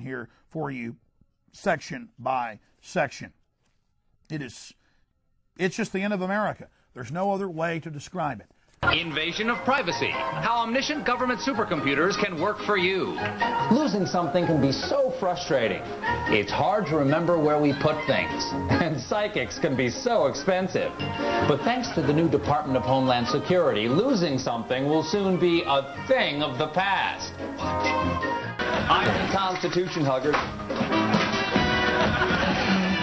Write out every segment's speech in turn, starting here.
here for you section by section. It's just the end of America. There's no other way to describe it. Invasion of privacy. How omniscient government supercomputers can work for you. Losing something can be so frustrating. It's hard to remember where we put things. And psychics can be so expensive. But thanks to the new Department of Homeland Security, losing something will soon be a thing of the past. I'm the Constitution hugger.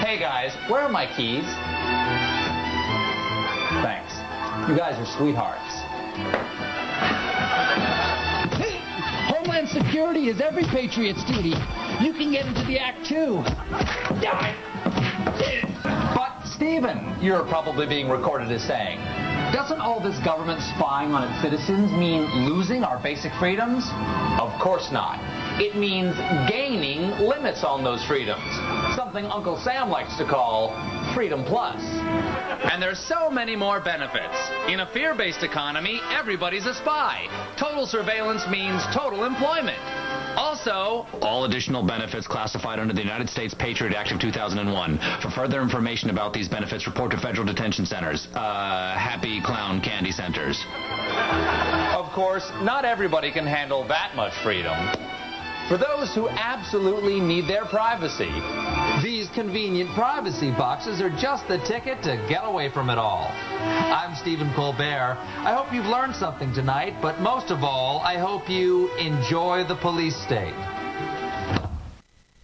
Hey guys, where are my keys? Thanks. You guys are sweethearts. Homeland Security is every patriot's duty. You can get into the act too. But, Stephen, you're probably being recorded as saying, doesn't all this government spying on its citizens mean losing our basic freedoms? Of course not. It means gaining limits on those freedoms. Something Uncle Sam likes to call Freedom Plus. And there's so many more benefits. In a fear-based economy, everybody's a spy. Total surveillance means total employment. Also, all additional benefits classified under the United States Patriot Act of 2001. For further information about these benefits, report to federal detention centers. Happy clown candy centers. Of course, not everybody can handle that much freedom. For those who absolutely need their privacy, these convenient privacy boxes are just the ticket to get away from it all. I'm Stephen Colbert. I hope you've learned something tonight, but most of all, I hope you enjoy the police state.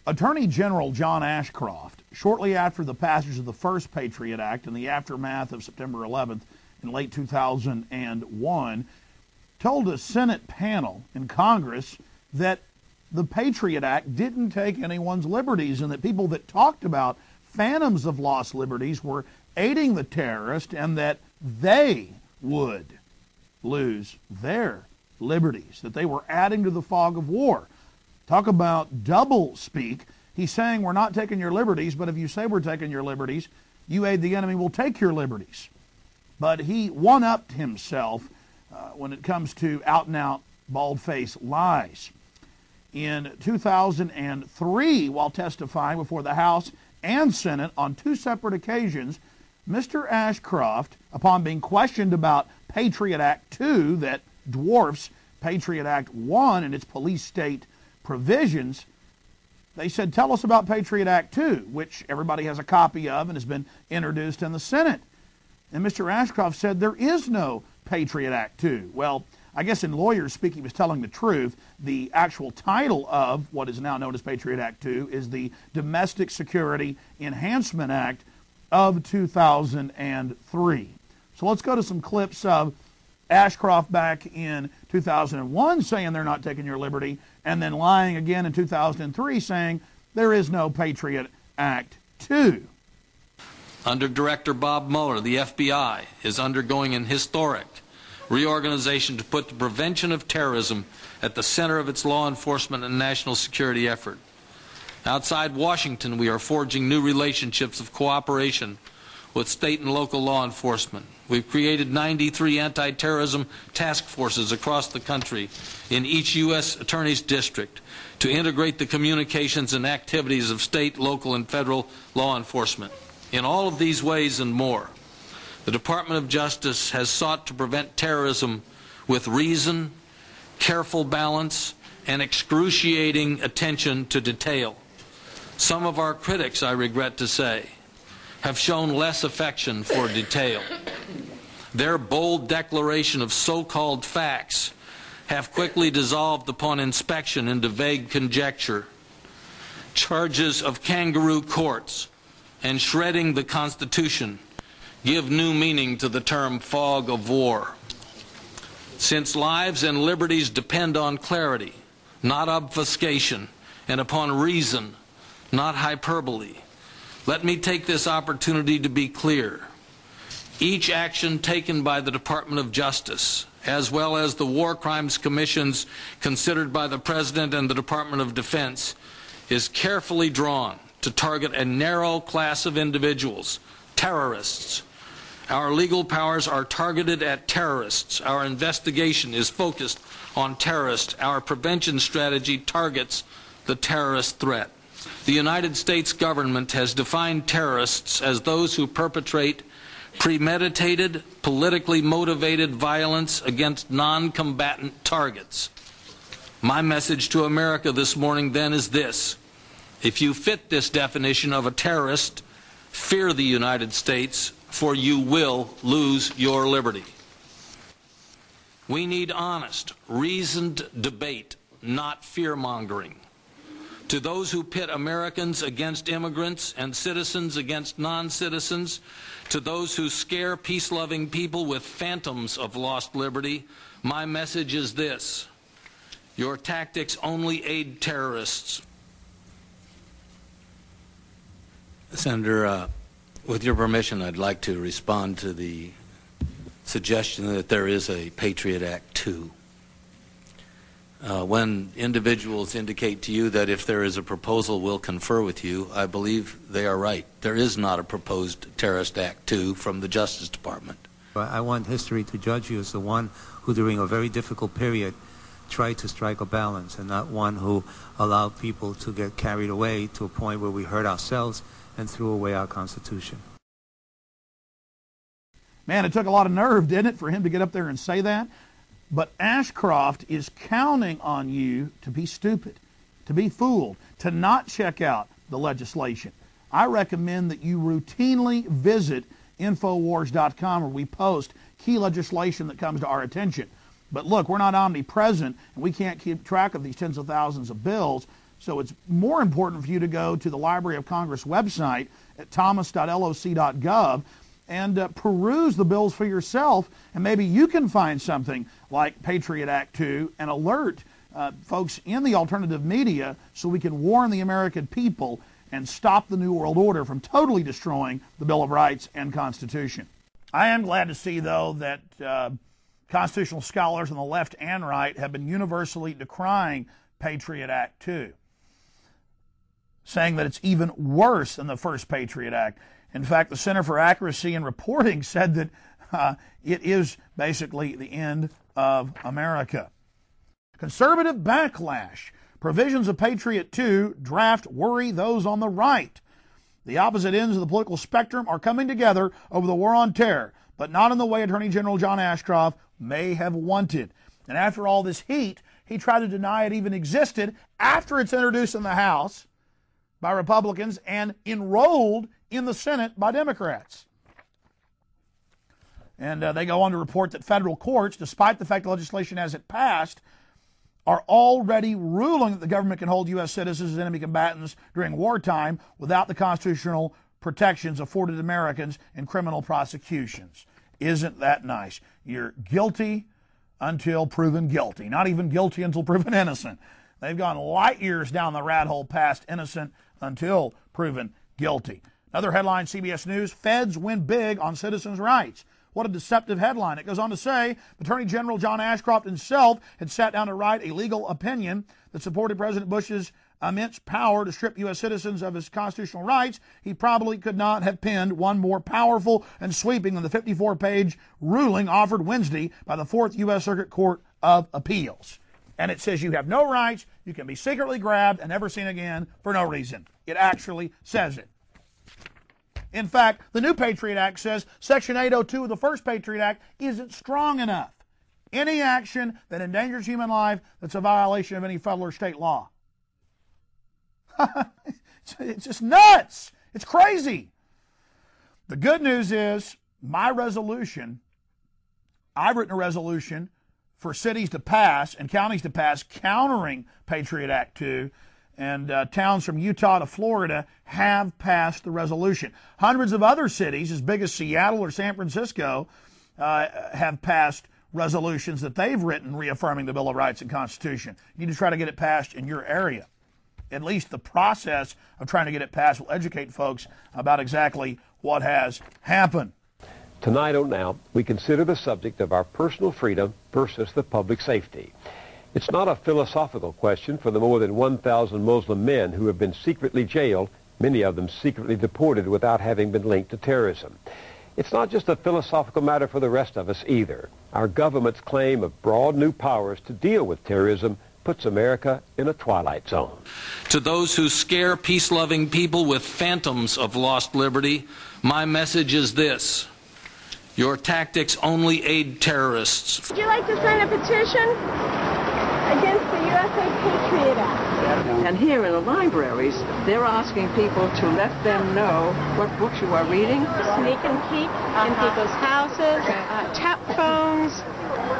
Attorney General John Ashcroft, shortly after the passage of the first Patriot Act in the aftermath of September 11th in late 2001, told a Senate panel in Congress that the Patriot Act didn't take anyone's liberties, and that people that talked about phantoms of lost liberties were aiding the terrorist, and that they would lose their liberties, that they were adding to the fog of war. Talk about double speak. He's saying we're not taking your liberties, but if you say we're taking your liberties, you aid the enemy, will take your liberties. But he one-upped himself when it comes to out-and-out, bald-faced lies. In 2003, while testifying before the House and Senate on two separate occasions, Mr. Ashcroft, upon being questioned about Patriot Act 2 that dwarfs Patriot Act 1 and its police state provisions, they said, tell us about Patriot Act 2, which everybody has a copy of and has been introduced in the Senate. And Mr. Ashcroft said there is no Patriot Act 2. Well, I guess in lawyers speak, he was telling the truth. The actual title of what is now known as Patriot Act 2 is the Domestic Security Enhancement Act of 2003. So let's go to some clips of Ashcroft back in 2001 saying they're not taking your liberty, and then lying again in 2003 saying there is no Patriot Act 2. Under Director Bob Mueller, the FBI is undergoing an historic reorganization to put the prevention of terrorism at the center of its law enforcement and national security effort. Outside Washington, we are forging new relationships of cooperation with state and local law enforcement. We've created 93 anti-terrorism task forces across the country in each U.S. Attorney's District to integrate the communications and activities of state, local, and federal law enforcement. In all of these ways and more, the Department of Justice has sought to prevent terrorism with reason, careful balance, and excruciating attention to detail. Some of our critics, I regret to say, have shown less affection for detail. Their bold declaration of so-called facts have quickly dissolved upon inspection into vague conjecture. Charges of kangaroo courts and shredding the Constitution give new meaning to the term fog of war. Since lives and liberties depend on clarity, not obfuscation, and upon reason, not hyperbole, let me take this opportunity to be clear. Each action taken by the Department of Justice, as well as the war crimes commissions considered by the President and the Department of Defense, is carefully drawn to target a narrow class of individuals, terrorists. Our legal powers are targeted at terrorists. Our investigation is focused on terrorists. Our prevention strategy targets the terrorist threat. The United States government has defined terrorists as those who perpetrate premeditated, politically motivated violence against non-combatant targets. My message to America this morning then is this: if you fit this definition of a terrorist, fear the United States, for you will lose your liberty. We need honest, reasoned debate, not fear-mongering. To those who pit Americans against immigrants and citizens against non-citizens, to those who scare peace-loving people with phantoms of lost liberty, my message is this: your tactics only aid terrorists. Senator, with your permission, I'd like to respond to the suggestion that there is a Patriot Act 2. When individuals indicate to you that if there is a proposal, we'll confer with you, I believe they are right. There is not a proposed Terrorist Act 2 from the Justice Department. I want history to judge you as the one who, during a very difficult period, tried to strike a balance, and not one who allowed people to get carried away to a point where we hurt ourselves and threw away our Constitution. Man, it took a lot of nerve, didn't it, for him to get up there and say that? But Ashcroft is counting on you to be stupid, to be fooled, to not check out the legislation. I recommend that you routinely visit Infowars.com, where we post key legislation that comes to our attention. But look, we're not omnipresent, and we can't keep track of these tens of thousands of bills, so it's more important for you to go to the Library of Congress website at thomas.loc.gov and peruse the bills for yourself, and maybe you can find something like Patriot Act 2 and alert folks in the alternative media so we can warn the American people and stop the New World Order from totally destroying the Bill of Rights and Constitution. I am glad to see, though, that constitutional scholars on the left and right have been universally decrying Patriot Act 2, saying that it's even worse than the first Patriot Act. In fact, the Center for Accuracy in Reporting said that it is basically the end of America. Conservative backlash. Provisions of Patriot 2 draft worry those on the right. The opposite ends of the political spectrum are coming together over the war on terror, but not in the way Attorney General John Ashcroft may have wanted. And after all this heat, he tried to deny it even existed after it's introduced in the House by Republicans and enrolled in the Senate by Democrats. And they go on to report that federal courts, despite the fact the legislation hasn't passed, are already ruling that the government can hold U.S. citizens as enemy combatants during wartime without the constitutional protections afforded Americans in criminal prosecutions. Isn't that nice? You're guilty until proven guilty. Not even guilty until proven innocent. They've gone light years down the rat hole past innocent until proven guilty. Another headline, CBS News: Feds win big on citizens' rights. What a deceptive headline. It goes on to say Attorney General John Ashcroft himself had sat down to write a legal opinion that supported President Bush's immense power to strip U.S. citizens of his constitutional rights. He probably could not have penned one more powerful and sweeping than the 54-page ruling offered Wednesday by the 4th U.S. Circuit Court of Appeals. And it says you have no rights, you can be secretly grabbed and never seen again for no reason. It actually says it. In fact, the new Patriot Act says Section 802 of the first Patriot Act isn't strong enough. Any action that endangers human life that's a violation of any federal or state law. It's just nuts. It's crazy. The good news is my resolution, I've written a resolution for cities to pass and counties to pass countering Patriot Act 2. And towns from Utah to Florida have passed the resolution. Hundreds of other cities, as big as Seattle or San Francisco, have passed resolutions that they've written reaffirming the Bill of Rights and Constitution. You need to try to get it passed in your area. At least the process of trying to get it passed will educate folks about exactly what has happened. Tonight on Now, we consider the subject of our personal freedom versus the public safety. It's not a philosophical question for the more than 1,000 Muslim men who have been secretly jailed, many of them secretly deported without having been linked to terrorism. It's not just a philosophical matter for the rest of us either. Our government's claim of broad new powers to deal with terrorism puts America in a twilight zone. To those who scare peace-loving people with phantoms of lost liberty, my message is this: your tactics only aid terrorists. Would you like to sign a petition against the USA Patriot Act? And here in the libraries, they're asking people to let them know what books you are reading. Sneak and peek in people's houses, tap phones,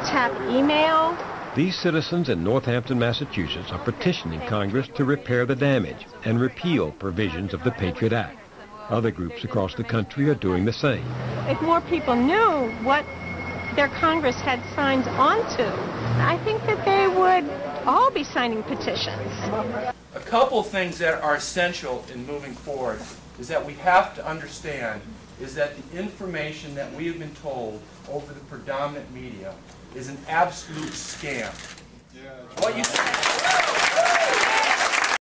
tap email. These citizens in Northampton, Massachusetts are petitioning Congress to repair the damage and repeal provisions of the Patriot Act. Other groups across the country are doing the same. If more people knew what their Congress had signed onto, I think that they would all be signing petitions. A couple things that are essential in moving forward is that we have to understand is that the information that we have been told over the predominant media is an absolute scam. What you